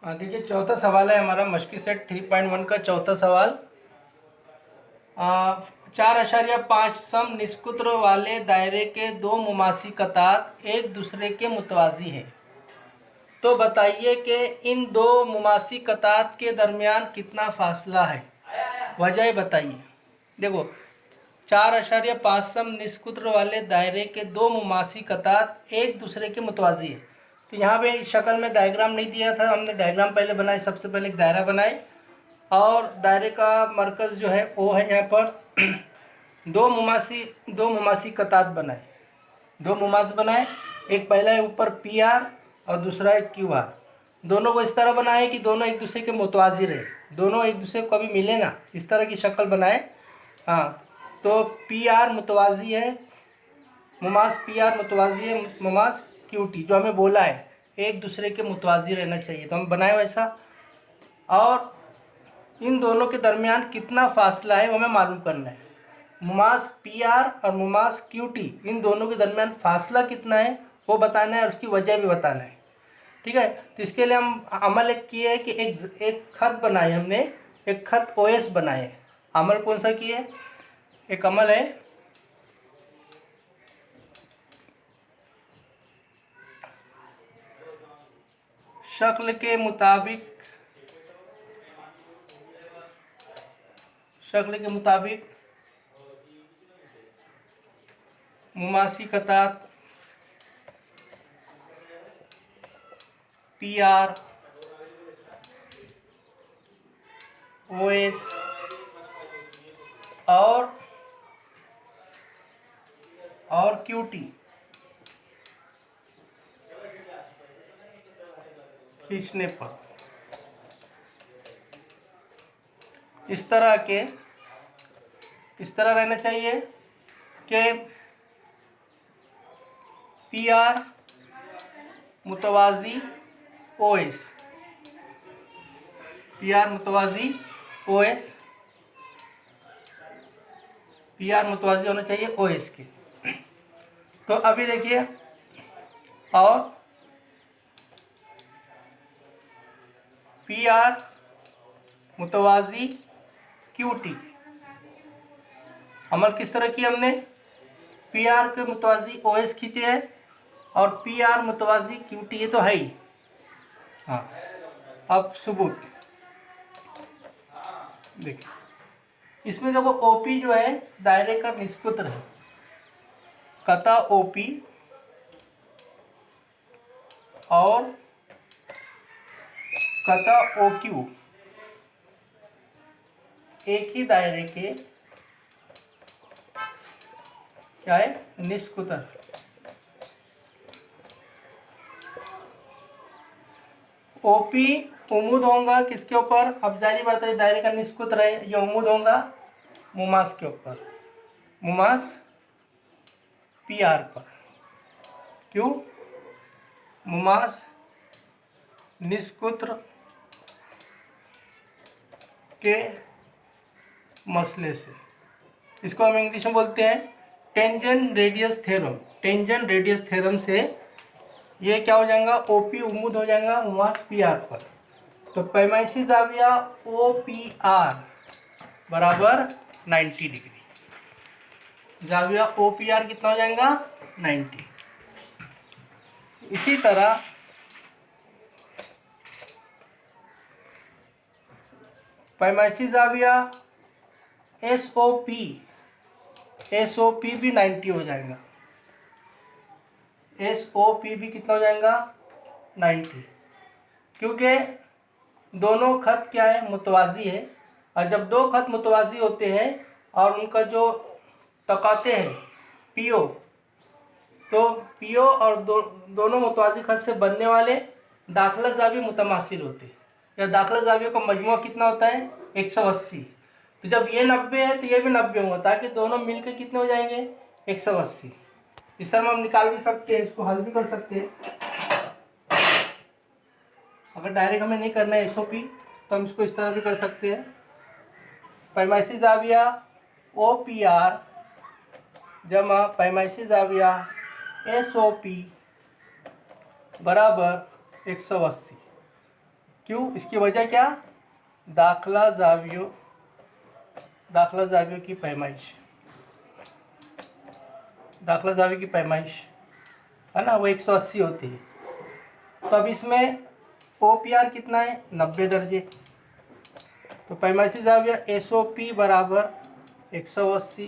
देखिए चौथा सवाल है हमारा मश्की सेट 3.1 का चौथा सवाल। 4.5 सम निष्कुत्र वाले दायरे के दो मुमासी कतार एक दूसरे के मुतवाजी हैं। तो बताइए कि इन दो मुमासी कतार के दरमियान कितना फासला है, वजह बताइए। देखो 4.5 सम निष्कुत्र वाले दायरे के दो मुमासी कतार एक दूसरे के मुतवाजी है। तो यहाँ पे इस शक्ल में डायग्राम नहीं दिया था, हमने डायग्राम पहले बनाए। सबसे पहले एक दायरा बनाए और दायरे का मरकज़ जो है वो है यहाँ पर दो मुमासी कतार बनाए, दो मुमास बनाए। एक पहला है ऊपर पी आर और दूसरा है क्यू आर। दोनों को इस तरह बनाए कि दोनों एक दूसरे के मुतवाजी रहे, दोनों एक दूसरे को कभी मिले ना, इस तरह की शक्ल बनाए। हाँ, तो पी आर मुतवाजी है, मुमास पी आर मुतवाजी है मुमास क्यू टी, जो हमें बोला है एक दूसरे के मुतवाजी रहना चाहिए, तो हम बनाए वैसा। और इन दोनों के दरमियान कितना फासला है वो हमें मालूम करना है। मुमास पी आर और मुमास क्यू टी, इन दोनों के दरमियान फासला कितना है वो बताना है और उसकी वजह भी बताना है। ठीक है, तो इसके लिए हम अमल एक किए है कि एक खत बनाए हमने, एक खत ओएस बनाए। अमल कौन सा किए? एक अमल है शक्ल के मुताबिक मुमासी कतार पी आर ओएस और क्यू टी खींचने पर इस तरह रहना चाहिए कि पी आर मुतवाजी ओएस, पी आर मुतवाजी ओएस, पी आर मुतवाजी होना चाहिए ओएस के। तो अभी देखिए, और पी आर मुतवाजी क्यू टी के अमल किस तरह किया हमने? पी आर के मुतवाजी ओ एस खींचे है और पी आर मुतवाजी क्यू टी, ये तो है ही। हाँ, अब सबूत देखिए, इसमें देखो ओपी जो है दायरे का निष्पुत्र है, कता ओपी और कता ओ क्यू एक ही दायरे के क्या है? निष्कुतर। ओपी उम्मीद होगा किसके ऊपर? अब जारी बात है, दायरे का निष्कुतर है, ये उम्मीद होगा मुमास के ऊपर, मुमास पी आर पर। क्यों? मुमास निष्कुत्र के मसले से, इसको हम इंग्लिश में बोलते हैं tangent radius theorem. Tangent radius theorem से ये क्या हो जाएगा? ओपी उम्मीद हो जाएगा मुमास पी आर पर। तो पैमाइशी जाविया ओ पी आर बराबर 90 डिग्री। जाविया ओ पी आर कितना हो जाएगा? 90। इसी तरह पैमाइशी जाविया एस ओ पी भी 90 हो जाएगा। एस ओ पी भी कितना हो जाएगा? 90, क्योंकि दोनों खत क्या है? मुतवाजी है। और जब दो खत मुतवाजी होते हैं और उनका जो तकाते हैं पीओ, तो पीओ और दोनों मुतवाजी खत से बनने वाले दाखला जावी मुतमासिल होते हैं। या दाखला जावियों का मजमुआ कितना होता है? 180। तो जब ये 90 है तो ये भी 90 होगा, ताकि दोनों मिलकर कितने हो जाएंगे? 180। इस तरह हम निकाल भी सकते हैं, इसको हल भी कर सकते हैं। अगर डायरेक्ट हमें नहीं करना है एसओपी तो हम इसको इस तरह भी कर सकते हैं। पैमाइशी जाविया ओ पी आर जमा पैमाइशी जाविया एस ओ पी बराबर 180। क्यों? इसकी वजह क्या? दाखला जावियों की पैमाइश, दाखला जावियों की पैमाइश है ना, वो 180 होती है। तो अब इसमें OPR कितना है? 90 दर्जे। तो पैमाइशी जाविया SOP बराबर 180।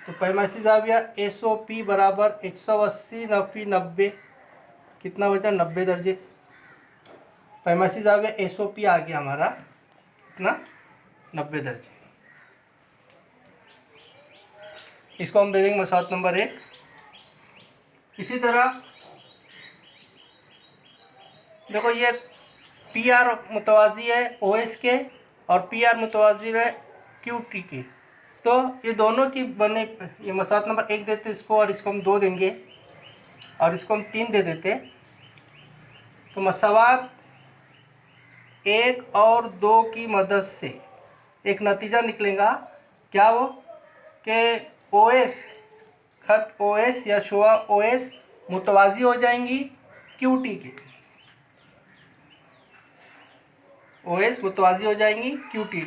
तो पैमाइशी जाविया SOP बराबर 180 नफी 90, कितना बचा? 90 दर्जे। पैमाइशी जाविया SOP आ गया हमारा कितना? 90 दर्जे। इसको हम दे देंगे मसौत नंबर 1। इसी तरह देखो, ये PR मुतवाज़ी है OS के और PR मुतवाज़ी है QT के। तो ये दोनों की बने, ये मसौत नंबर 1 देते इसको, और इसको हम 2 देंगे, और इसको हम 3 दे देते। तो मसवात 1 और 2 की मदद से एक नतीजा निकलेगा। क्या वो? कि OS, खत OS या शुआ OS मुतवाज़ी हो जाएंगी QT के। OS मुतवाज़ी हो जाएंगी QT।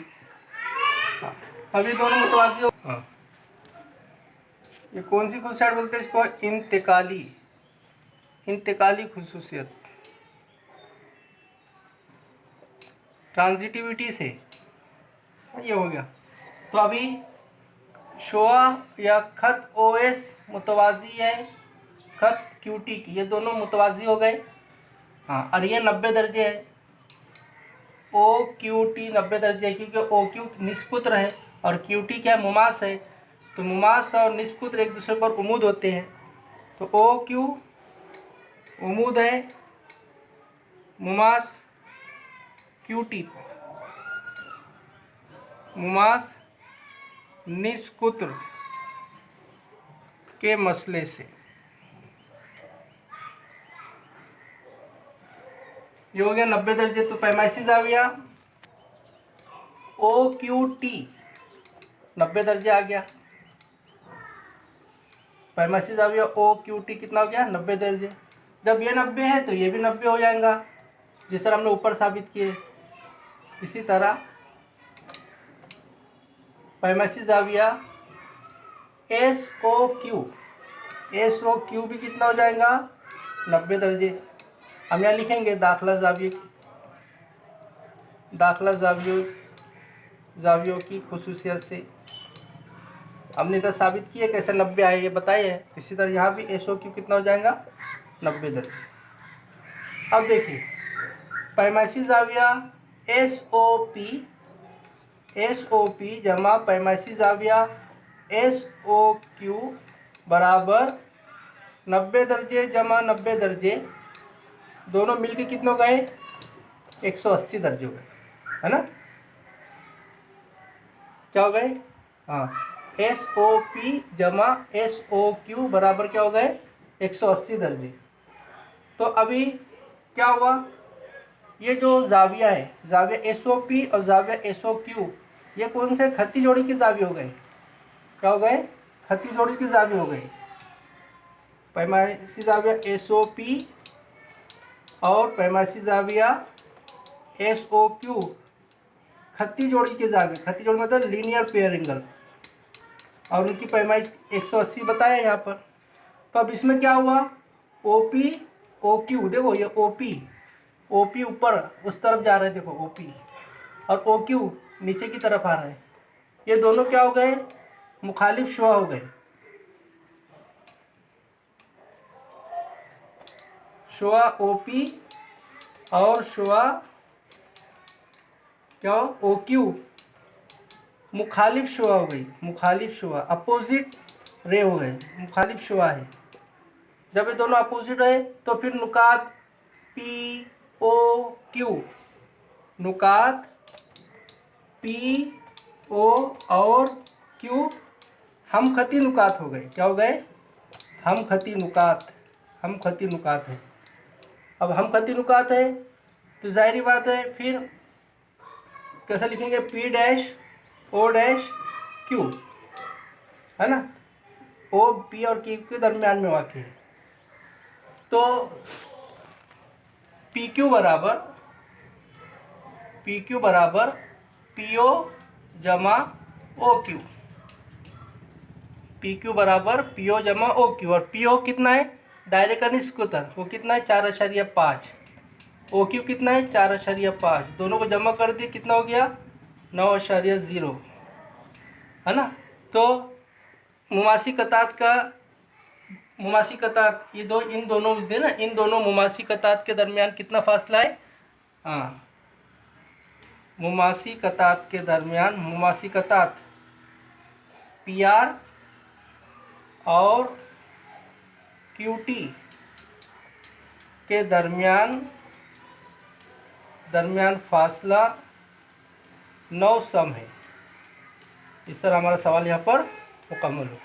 हाँ, अभी दोनों मुतवाज़ी हो। हाँ, ये कौन सी खुसूसियत बोलते हैं इसको? इंतकाली खुसूसियत, ट्रांजिटिविटी से ये हो गया। तो अभी शुआ या खत OS मुतवाज़ी है खत QT की, ये दोनों मुतवाज़ी हो गए। हाँ, और ये 90 दर्जे है, OQT 90 दर्जे है, क्योंकि OQ निष्पुत्र है और QT क्या है? मुमास है। तो मुमास और निष्पुत्र एक दूसरे पर उमूद होते हैं। तो OQ उमूद है मुमास QT, मुमास निष्पुत्र के मसले से। ये हो गया 90 दर्जे। तो पैमाइशी जाविया OQT 90 दर्जे आ गया। पैमाइशी जाविया OQT कितना हो गया? 90 दर्जे। जब ये 90 है तो ये भी 90 हो जाएगा, जिस तरह हमने ऊपर साबित किए। इसी तरह पैमाइशी जाविया SOQ भी कितना हो जाएगा? 90 दर्जे। हम यहाँ लिखेंगे दाखला जावियों की खुसूसियत से हमने इधर साबित किए कैसे 90 आए, ये बताए हैं। इसी तरह यहाँ भी SOQ कितना हो जाएगा? 90 दर्जे। अब देखिए, पैमाइशी जाविया SOP जमा पैमाइशी जाविया SOQ बराबर 90 दर्जे जमा 90 दर्जे, दोनों मिलके कितने हो गए? 180 दर्जे हो गए, है ना? क्या हो गए? हाँ, SOP जमा SOQ बराबर क्या हो गए? 180 दर्जे। तो अभी क्या हुआ? ये जो जाविया है, जाविया SOP और जाविया SOQ, ये कौन से खत्ती जोड़ी के जाविये हो गए? क्या हो गए? खत्ती जोड़ी के जाविये हो गए। पैमाइशी जाविया SOP और पैमाइशी जाविया SOQ खत्ती जोड़ी के जाविये, खत्ती जोड़ी मतलब लीनियर पेयर एंगल, और उनकी पैमाइश 180 बताया यहाँ पर। तो अब इसमें क्या हुआ? OP OQ, देखो ये OP ऊपर उस तरफ जा रहे हैं, देखो OP, और OQ नीचे की तरफ आ रहा है। ये दोनों क्या हो गए? मुखालिफ शुआ हो गए। शुआ OP और शुआ क्या हो? OQ मुखालिफ शुआ हो गई, मुखालिफ शुआ, अपोजिट रे हो गए, मुखालिफ शुआ है। जब ये दोनों अपोजिट है तो फिर नुकात POQ, नुकात PO और Q हम खती नुकात हो गए। क्या हो गए? हम खती नुकात है। अब हम खती नुकात है तो जाहिर बात है फिर कैसे लिखेंगे? P', O', Q, है ना? O, P और Q के दरमियान में वाक़ है। तो PQ बराबर पी क्यू बराबर पी ओ जमा ओ क्यू। पी क्यू बराबर पी ओ जमा ओ क्यू, और पी ओ कितना है दायरे का निष्क्रिय उत्तर, वो कितना है 4.5। ओ क्यू कितना है 4.5, दोनों को जमा कर दिए कितना हो गया 9.0, है ना। तो मुमासी कतात ये दो, इन दोनों दे ना, इन दोनों मुमासी कतात के दरमियान कितना फासला है। हाँ, मुमासी कतात के दरमियान, मुमासी कतात पी आर और क्यू टी के दरमियान फासला 9 सम है। इस तरह हमारा सवाल यहाँ पर मुकम्मल हो।